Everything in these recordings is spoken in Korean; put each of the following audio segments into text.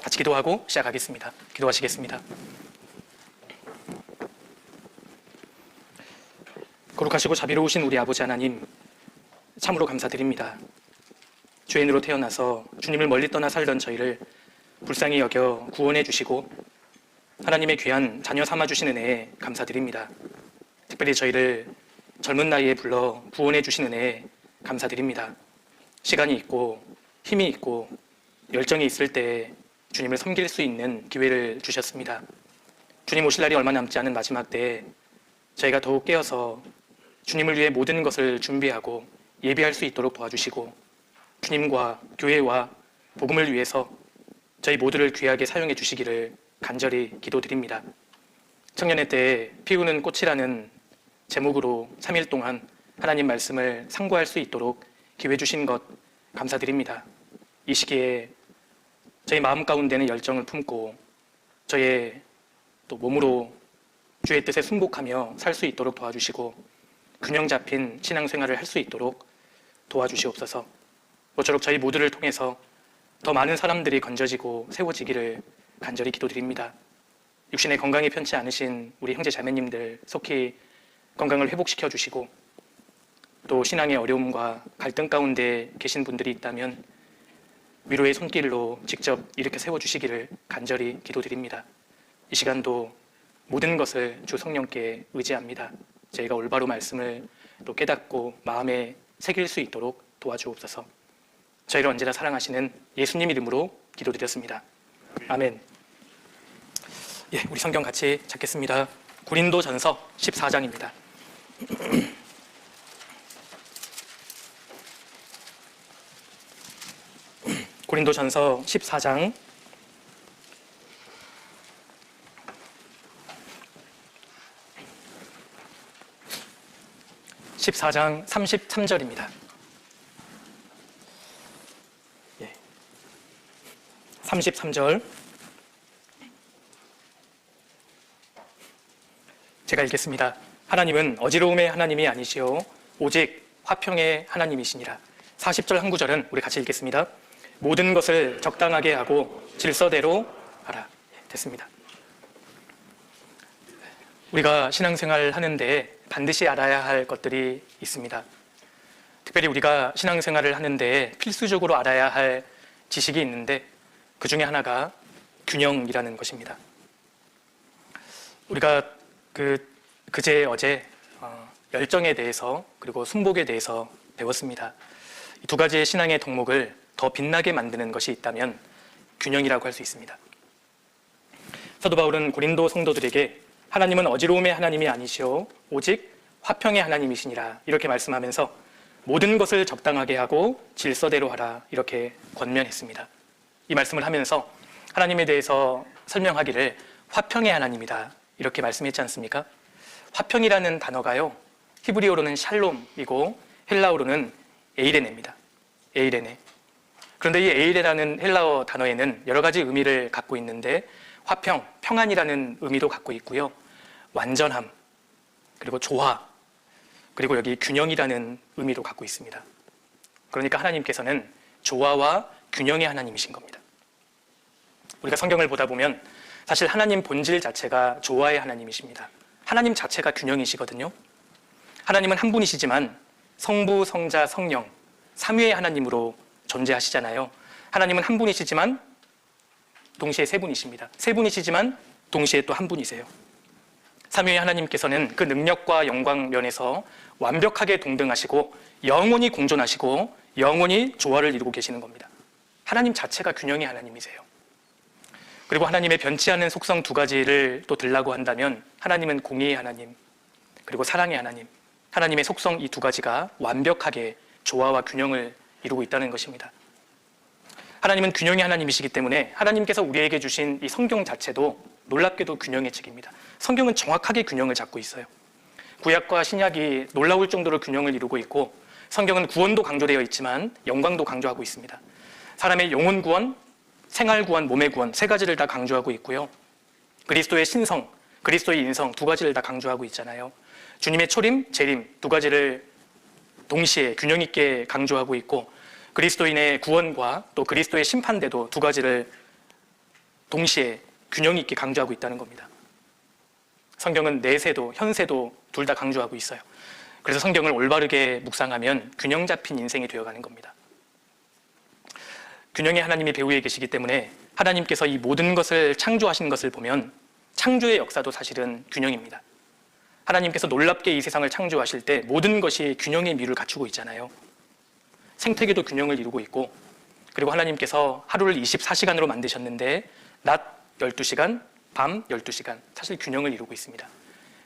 같이 기도하고 시작하겠습니다. 기도하시겠습니다. 거룩하시고 자비로우신 우리 아버지 하나님, 참으로 감사드립니다. 죄인으로 태어나서 주님을 멀리 떠나 살던 저희를 불쌍히 여겨 구원해 주시고 하나님의 귀한 자녀 삼아 주신 은혜에 감사드립니다. 특별히 저희를 젊은 나이에 불러 구원해 주신 은혜에 감사드립니다. 시간이 있고 힘이 있고 열정이 있을 때 주님을 섬길 수 있는 기회를 주셨습니다. 주님 오실 날이 얼마 남지 않은 마지막 때에 저희가 더욱 깨어서 주님을 위해 모든 것을 준비하고 예비할 수 있도록 도와주시고 주님과 교회와 복음을 위해서 저희 모두를 귀하게 사용해 주시기를 간절히 기도드립니다. 청년의 때에 피우는 꽃이라는 제목으로 3일 동안 하나님 말씀을 상고할 수 있도록 기회 주신 것 감사드립니다. 이 시기에 저희 마음 가운데는 열정을 품고 저의 또 몸으로 주의 뜻에 순복하며 살 수 있도록 도와주시고 균형 잡힌 신앙생활을 할 수 있도록 도와주시옵소서. 모쪼록 저희 모두를 통해서 더 많은 사람들이 건져지고 세워지기를 간절히 기도드립니다. 육신의 건강이 편치 않으신 우리 형제 자매님들 속히 건강을 회복시켜 주시고 또 신앙의 어려움과 갈등 가운데 계신 분들이 있다면 위로의 손길로 직접 일으켜 세워주시기를 간절히 기도드립니다. 이 시간도 모든 것을 주 성령께 의지합니다. 저희가 올바로 말씀을 또 깨닫고 마음에 새길 수 있도록 도와주옵소서. 저희를 언제나 사랑하시는 예수님 이름으로 기도드렸습니다. 아멘. 예, 우리 성경 같이 찾겠습니다. 고린도전서 14장입니다. 고린도전서 14장 14장 33절입니다. 예. 33절 제가 읽겠습니다. 하나님은 어지러움의 하나님이 아니시오 오직 화평의 하나님이시니라. 40절 한 구절은 우리 같이 읽겠습니다. 모든 것을 적당하게 하고 질서대로 하라. 예, 됐습니다. 우리가 신앙생활 하는데 반드시 알아야 할 것들이 있습니다. 특별히 우리가 신앙생활을 하는데 필수적으로 알아야 할 지식이 있는데 그 중에 하나가 균형이라는 것입니다. 우리가 그제 어제 열정에 대해서 그리고 순복에 대해서 배웠습니다. 이 두 가지의 신앙의 덕목을 더 빛나게 만드는 것이 있다면 균형이라고 할 수 있습니다. 사도 바울은 고린도 성도들에게 하나님은 어지러움의 하나님이 아니시오 오직 화평의 하나님이시니라 이렇게 말씀하면서 모든 것을 적당하게 하고 질서대로 하라 이렇게 권면했습니다. 이 말씀을 하면서 하나님에 대해서 설명하기를 화평의 하나님이다 이렇게 말씀했지 않습니까? 화평이라는 단어가요 히브리어로는 샬롬이고 헬라어로는 에이레네입니다. 에이레네. 그런데 이 에이레라는 헬라어 단어에는 여러 가지 의미를 갖고 있는데 화평, 평안이라는 의미도 갖고 있고요. 완전함, 그리고 조화, 그리고 여기 균형이라는 의미도 갖고 있습니다. 그러니까 하나님께서는 조화와 균형의 하나님이신 겁니다. 우리가 성경을 보다 보면 사실 하나님 본질 자체가 조화의 하나님이십니다. 하나님 자체가 균형이시거든요. 하나님은 한 분이시지만 성부, 성자, 성령, 삼위의 하나님으로 존재하시잖아요. 하나님은 한 분이시지만 동시에 세 분이십니다. 세 분이시지만 동시에 또 한 분이세요. 삼위의 하나님께서는 그 능력과 영광 면에서 완벽하게 동등하시고 영원히 공존하시고 영원히 조화를 이루고 계시는 겁니다. 하나님 자체가 균형의 하나님이세요. 그리고 하나님의 변치 않은 속성 두 가지를 또 들라고 한다면 하나님은 공의의 하나님 그리고 사랑의 하나님, 하나님의 속성 이 두 가지가 완벽하게 조화와 균형을 이루고 있다는 것입니다. 하나님은 균형의 하나님이시기 때문에 하나님께서 우리에게 주신 이 성경 자체도 놀랍게도 균형의 책입니다. 성경은 정확하게 균형을 잡고 있어요. 구약과 신약이 놀라울 정도로 균형을 이루고 있고 성경은 구원도 강조되어 있지만 영광도 강조하고 있습니다. 사람의 영혼 구원, 생활 구원, 몸의 구원 세 가지를 다 강조하고 있고요. 그리스도의 신성, 그리스도의 인성 두 가지를 다 강조하고 있잖아요. 주님의 초림, 재림 두 가지를 동시에 균형 있게 강조하고 있고 그리스도인의 구원과 또 그리스도의 심판대도 두 가지를 동시에 균형 있게 강조하고 있다는 겁니다. 성경은 내세도 현세도 둘 다 강조하고 있어요. 그래서 성경을 올바르게 묵상하면 균형 잡힌 인생이 되어가는 겁니다. 균형의 하나님이 배후에 계시기 때문에 하나님께서 이 모든 것을 창조하신 것을 보면 창조의 역사도 사실은 균형입니다. 하나님께서 놀랍게 이 세상을 창조하실 때 모든 것이 균형의 미를 갖추고 있잖아요. 생태계도 균형을 이루고 있고, 그리고 하나님께서 하루를 24시간으로 만드셨는데 낮 12시간, 밤 12시간, 사실 균형을 이루고 있습니다.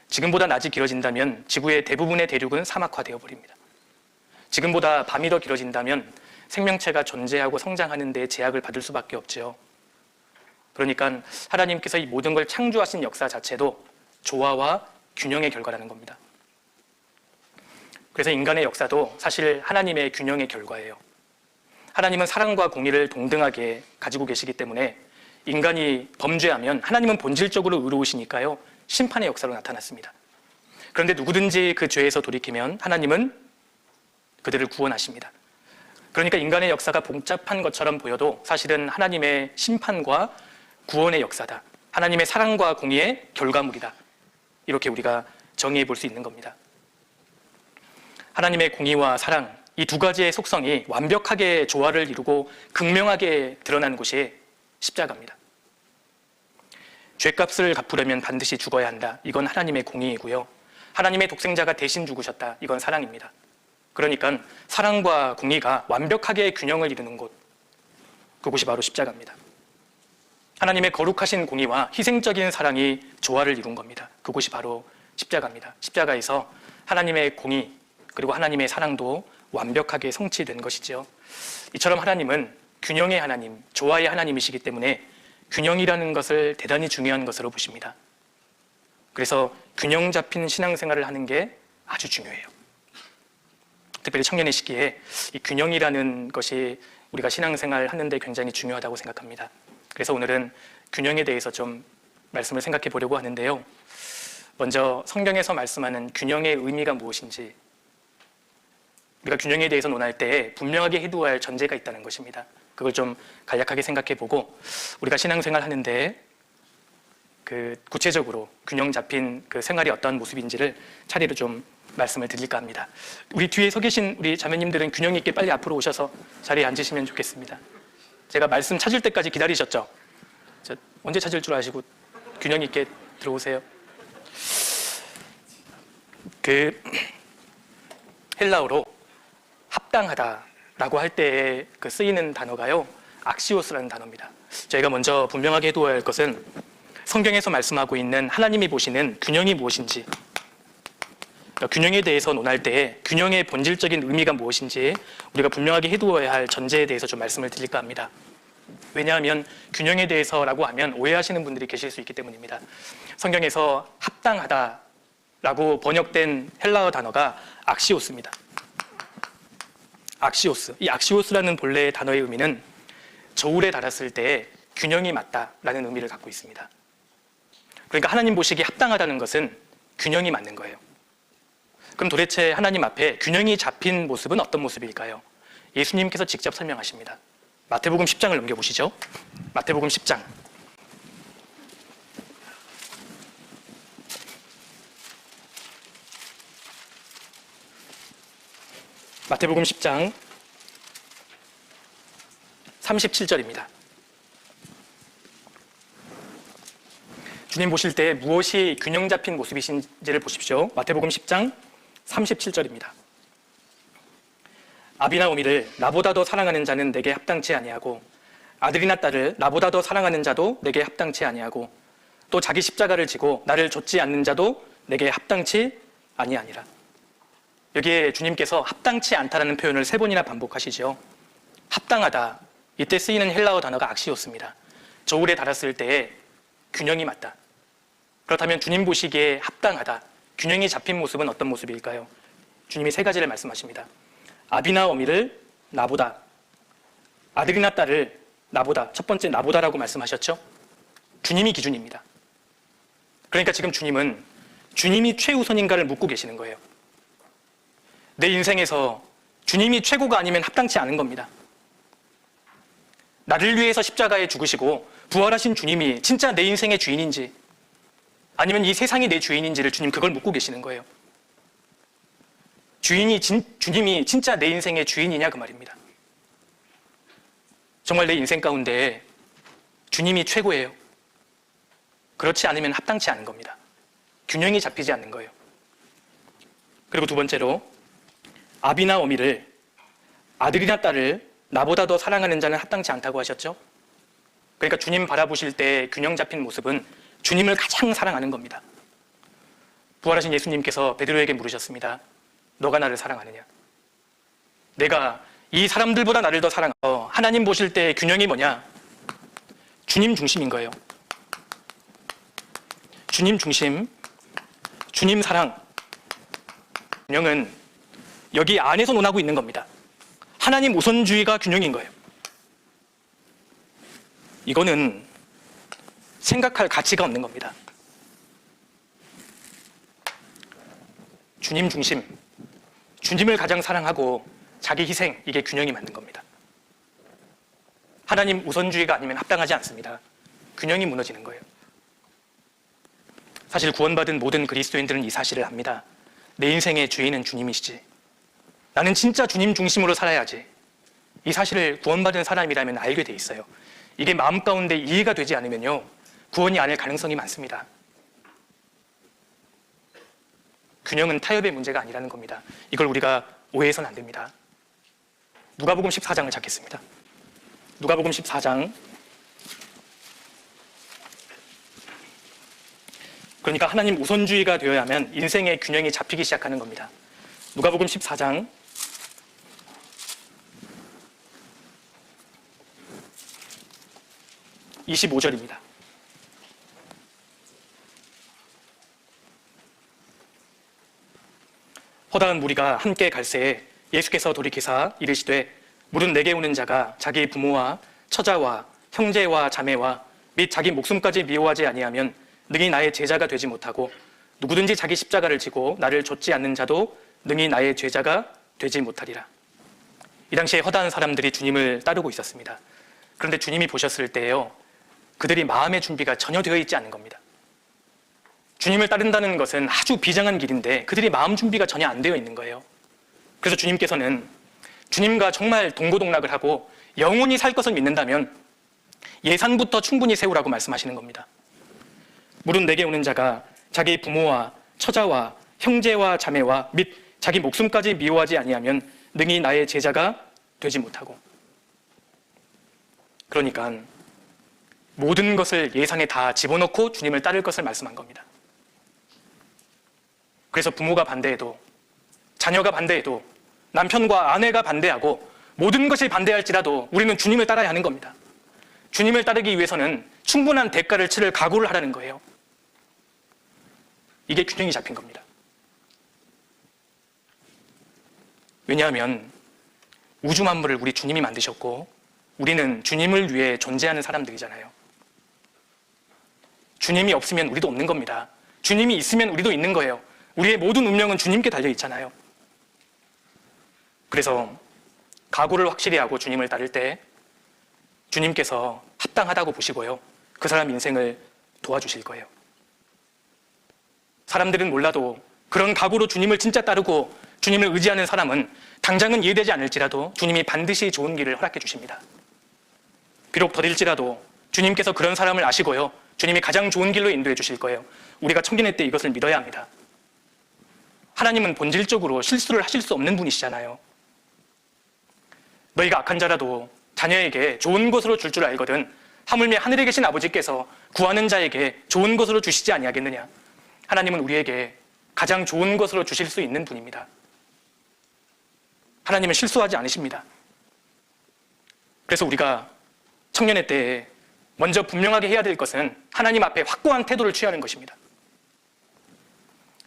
지금보다 낮이 길어진다면 지구의 대부분의 대륙은 사막화되어 버립니다. 지금보다 밤이 더 길어진다면 생명체가 존재하고 성장하는 데 제약을 받을 수밖에 없죠. 그러니까 하나님께서 이 모든 걸 창조하신 역사 자체도 조화와 균형의 결과라는 겁니다. 그래서 인간의 역사도 사실 하나님의 균형의 결과예요. 하나님은 사랑과 공의를 동등하게 가지고 계시기 때문에 인간이 범죄하면 하나님은 본질적으로 의로우시니까요, 심판의 역사로 나타났습니다. 그런데 누구든지 그 죄에서 돌이키면 하나님은 그들을 구원하십니다. 그러니까 인간의 역사가 복잡한 것처럼 보여도 사실은 하나님의 심판과 구원의 역사다. 하나님의 사랑과 공의의 결과물이다. 이렇게 우리가 정의해 볼 수 있는 겁니다. 하나님의 공의와 사랑, 이 두 가지의 속성이 완벽하게 조화를 이루고 극명하게 드러난 곳이 십자가입니다. 죄값을 갚으려면 반드시 죽어야 한다. 이건 하나님의 공의이고요. 하나님의 독생자가 대신 죽으셨다. 이건 사랑입니다. 그러니까 사랑과 공의가 완벽하게 균형을 이루는 곳, 그곳이 바로 십자가입니다. 하나님의 거룩하신 공의와 희생적인 사랑이 조화를 이룬 겁니다. 그곳이 바로 십자가입니다. 십자가에서 하나님의 공의 그리고 하나님의 사랑도 완벽하게 성취된 것이죠. 이처럼 하나님은 균형의 하나님, 조화의 하나님이시기 때문에 균형이라는 것을 대단히 중요한 것으로 보십니다. 그래서 균형 잡힌 신앙생활을 하는 게 아주 중요해요. 특별히 청년의 시기에 이 균형이라는 것이 우리가 신앙생활 하는데 굉장히 중요하다고 생각합니다. 그래서 오늘은 균형에 대해서 좀 말씀을 생각해 보려고 하는데요. 먼저 성경에서 말씀하는 균형의 의미가 무엇인지, 우리가 균형에 대해서 논할 때 분명하게 해두어야 할 전제가 있다는 것입니다. 그걸 좀 간략하게 생각해 보고 우리가 신앙생활 하는데 구체적으로 균형 잡힌 그 생활이 어떤 모습인지를 차례로 좀 말씀을 드릴까 합니다. 우리 뒤에 서 계신 우리 자매님들은 균형 있게 빨리 앞으로 오셔서 자리에 앉으시면 좋겠습니다. 제가 말씀 찾을 때까지 기다리셨죠? 언제 찾을 줄 아시고 균형 있게 들어오세요. 헬라어로 합당하다라고 할 때 쓰이는 단어가요, 악시오스라는 단어입니다. 저희가 먼저 분명하게 해두어야 할 것은 성경에서 말씀하고 있는 하나님이 보시는 균형이 무엇인지, 균형에 대해서 논할 때 균형의 본질적인 의미가 무엇인지 우리가 분명하게 해두어야 할 전제에 대해서 좀 말씀을 드릴까 합니다. 왜냐하면 균형에 대해서라고 하면 오해하시는 분들이 계실 수 있기 때문입니다. 성경에서 합당하다라고 번역된 헬라어 단어가 악시오스입니다. 악시오스. 이 악시오스라는 본래의 단어의 의미는 저울에 달았을 때 균형이 맞다라는 의미를 갖고 있습니다. 그러니까 하나님 보시기에 합당하다는 것은 균형이 맞는 거예요. 그럼 도대체 하나님 앞에 균형이 잡힌 모습은 어떤 모습일까요? 예수님께서 직접 설명하십니다. 마태복음 10장을 넘겨보시죠. 마태복음 10장. 마태복음 10장 37절입니다. 주님 보실 때 무엇이 균형 잡힌 모습이신지를 보십시오. 마태복음 10장 37절입니다. 아비나 어미를 나보다 더 사랑하는 자는 내게 합당치 아니하고 아들이나 딸을 나보다 더 사랑하는 자도 내게 합당치 아니하고 또 자기 십자가를 지고 나를 좇지 않는 자도 내게 합당치 아니하니라. 여기에 주님께서 합당치 않다라는 표현을 3번이나 반복하시죠. 합당하다, 이때 쓰이는 헬라어 단어가 악시오스입니다. 저울에 달았을 때의 균형이 맞다. 그렇다면 주님 보시기에 합당하다, 균형이 잡힌 모습은 어떤 모습일까요? 주님이 3가지를 말씀하십니다. 아비나 어미를 나보다, 아들이나 딸을 나보다, 첫 번째 나보다라고 말씀하셨죠? 주님이 기준입니다. 그러니까 지금 주님은 주님이 최우선인가를 묻고 계시는 거예요. 내 인생에서 주님이 최고가 아니면 합당치 않은 겁니다. 나를 위해서 십자가에 죽으시고 부활하신 주님이 진짜 내 인생의 주인인지 아니면 이 세상이 내 주인인지를 주님 그걸 묻고 계시는 거예요. 주님이 진짜 내 인생의 주인이냐 그 말입니다. 정말 내 인생 가운데 주님이 최고예요. 그렇지 않으면 합당치 않은 겁니다. 균형이 잡히지 않는 거예요. 그리고 두 번째로 아비나 어미를 아들이나 딸을 나보다 더 사랑하는 자는 합당치 않다고 하셨죠. 그러니까 주님 바라보실 때 균형 잡힌 모습은 주님을 가장 사랑하는 겁니다. 부활하신 예수님께서 베드로에게 물으셨습니다. 너가 나를 사랑하느냐? 내가 이 사람들보다 나를 더 사랑하고 하나님 보실 때 균형이 뭐냐? 주님 중심인 거예요. 주님 중심, 주님 사랑. 균형은 여기 안에서 논하고 있는 겁니다. 하나님 우선주의가 균형인 거예요. 이거는 생각할 가치가 없는 겁니다. 주님 중심, 주님을 가장 사랑하고 자기 희생, 이게 균형이 맞는 겁니다. 하나님 우선주의가 아니면 합당하지 않습니다. 균형이 무너지는 거예요. 사실 구원받은 모든 그리스도인들은 이 사실을 압니다. 내 인생의 주인은 주님이시지. 나는 진짜 주님 중심으로 살아야지. 이 사실을 구원받은 사람이라면 알게 돼 있어요. 이게 마음 가운데 이해가 되지 않으면요, 구원이 아닐 가능성이 많습니다. 균형은 타협의 문제가 아니라는 겁니다. 이걸 우리가 오해해서는 안 됩니다. 누가복음 14장을 찾겠습니다. 누가복음 14장. 그러니까 하나님 우선주의가 되어야 하면 인생의 균형이 잡히기 시작하는 겁니다. 누가복음 14장 25절입니다. 허다한 무리가 함께 갈새에 예수께서 돌이키사 이르시되 무릇 내게 오는 자가 자기 부모와 처자와 형제와 자매와 및 자기 목숨까지 미워하지 아니하면 능히 나의 제자가 되지 못하고 누구든지 자기 십자가를 지고 나를 좇지 않는 자도 능히 나의 제자가 되지 못하리라. 이 당시에 허다한 사람들이 주님을 따르고 있었습니다. 그런데 주님이 보셨을 때요, 그들이 마음의 준비가 전혀 되어 있지 않은 겁니다. 주님을 따른다는 것은 아주 비장한 길인데 그들이 마음 준비가 전혀 안 되어 있는 거예요. 그래서 주님께서는 주님과 정말 동고동락을 하고 영원히 살 것을 믿는다면 예산부터 충분히 세우라고 말씀하시는 겁니다. 무릇 내게 오는 자가 자기 부모와 처자와 형제와 자매와 및 자기 목숨까지 미워하지 아니하면 능히 나의 제자가 되지 못하고. 그러니까 모든 것을 예산에 다 집어넣고 주님을 따를 것을 말씀한 겁니다. 그래서 부모가 반대해도, 자녀가 반대해도, 남편과 아내가 반대하고 모든 것이 반대할지라도 우리는 주님을 따라야 하는 겁니다. 주님을 따르기 위해서는 충분한 대가를 치를 각오를 하라는 거예요. 이게 균형이 잡힌 겁니다. 왜냐하면 우주 만물을 우리 주님이 만드셨고 우리는 주님을 위해 존재하는 사람들이잖아요. 주님이 없으면 우리도 없는 겁니다. 주님이 있으면 우리도 있는 거예요. 우리의 모든 운명은 주님께 달려 있잖아요. 그래서 각오를 확실히 하고 주님을 따를 때 주님께서 합당하다고 보시고요, 그 사람 인생을 도와주실 거예요. 사람들은 몰라도 그런 각오로 주님을 진짜 따르고 주님을 의지하는 사람은 당장은 이해되지 않을지라도 주님이 반드시 좋은 길을 허락해 주십니다. 비록 더딜지라도 주님께서 그런 사람을 아시고요, 주님이 가장 좋은 길로 인도해 주실 거예요. 우리가 청년회 때 이것을 믿어야 합니다. 하나님은 본질적으로 실수를 하실 수 없는 분이시잖아요. 너희가 악한 자라도 자녀에게 좋은 것으로 줄 줄 알거든 하물며 하늘에 계신 아버지께서 구하는 자에게 좋은 것으로 주시지 아니하겠느냐. 하나님은 우리에게 가장 좋은 것으로 주실 수 있는 분입니다. 하나님은 실수하지 않으십니다. 그래서 우리가 청년회 때 먼저 분명하게 해야 될 것은 하나님 앞에 확고한 태도를 취하는 것입니다.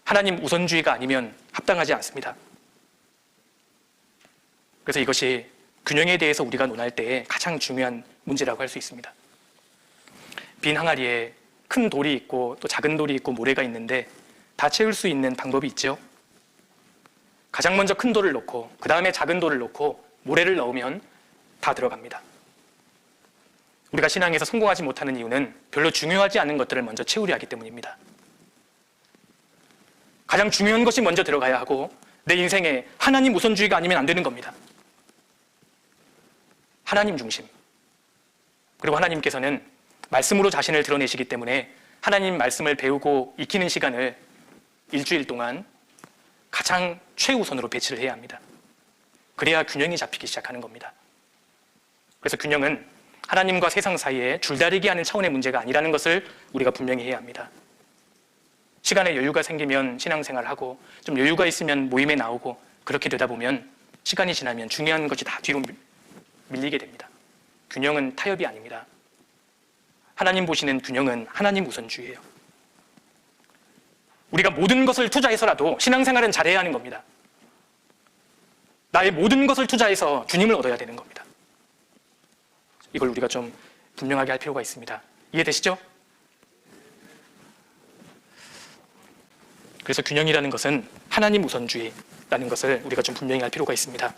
하나님 우선주의가 아니면 합당하지 않습니다. 그래서 이것이 균형에 대해서 우리가 논할 때에 가장 중요한 문제라고 할 수 있습니다. 빈 항아리에 큰 돌이 있고 또 작은 돌이 있고 모래가 있는데 다 채울 수 있는 방법이 있죠. 가장 먼저 큰 돌을 넣고 그 다음에 작은 돌을 넣고 모래를 넣으면 다 들어갑니다. 우리가 신앙에서 성공하지 못하는 이유는 별로 중요하지 않은 것들을 먼저 채우려 하기 때문입니다. 가장 중요한 것이 먼저 들어가야 하고 내 인생에 하나님 우선주의가 아니면 안 되는 겁니다. 하나님 중심. 그리고 하나님께서는 말씀으로 자신을 드러내시기 때문에 하나님 말씀을 배우고 익히는 시간을 일주일 동안 가장 최우선으로 배치를 해야 합니다. 그래야 균형이 잡히기 시작하는 겁니다. 그래서 균형은 하나님과 세상 사이에 줄다리기 하는 차원의 문제가 아니라는 것을 우리가 분명히 해야 합니다. 시간에 여유가 생기면 신앙생활을 하고 좀 여유가 있으면 모임에 나오고 그렇게 되다 보면 시간이 지나면 중요한 것이 다 뒤로 밀리게 됩니다. 균형은 타협이 아닙니다. 하나님 보시는 균형은 하나님 우선주의예요. 우리가 모든 것을 투자해서라도 신앙생활은 잘해야 하는 겁니다. 나의 모든 것을 투자해서 주님을 얻어야 되는 겁니다. 이걸 우리가 좀 분명하게 할 필요가 있습니다. 이해되시죠? 그래서 균형이라는 것은 하나님 우선주의라는 것을 우리가 좀 분명히 할 필요가 있습니다.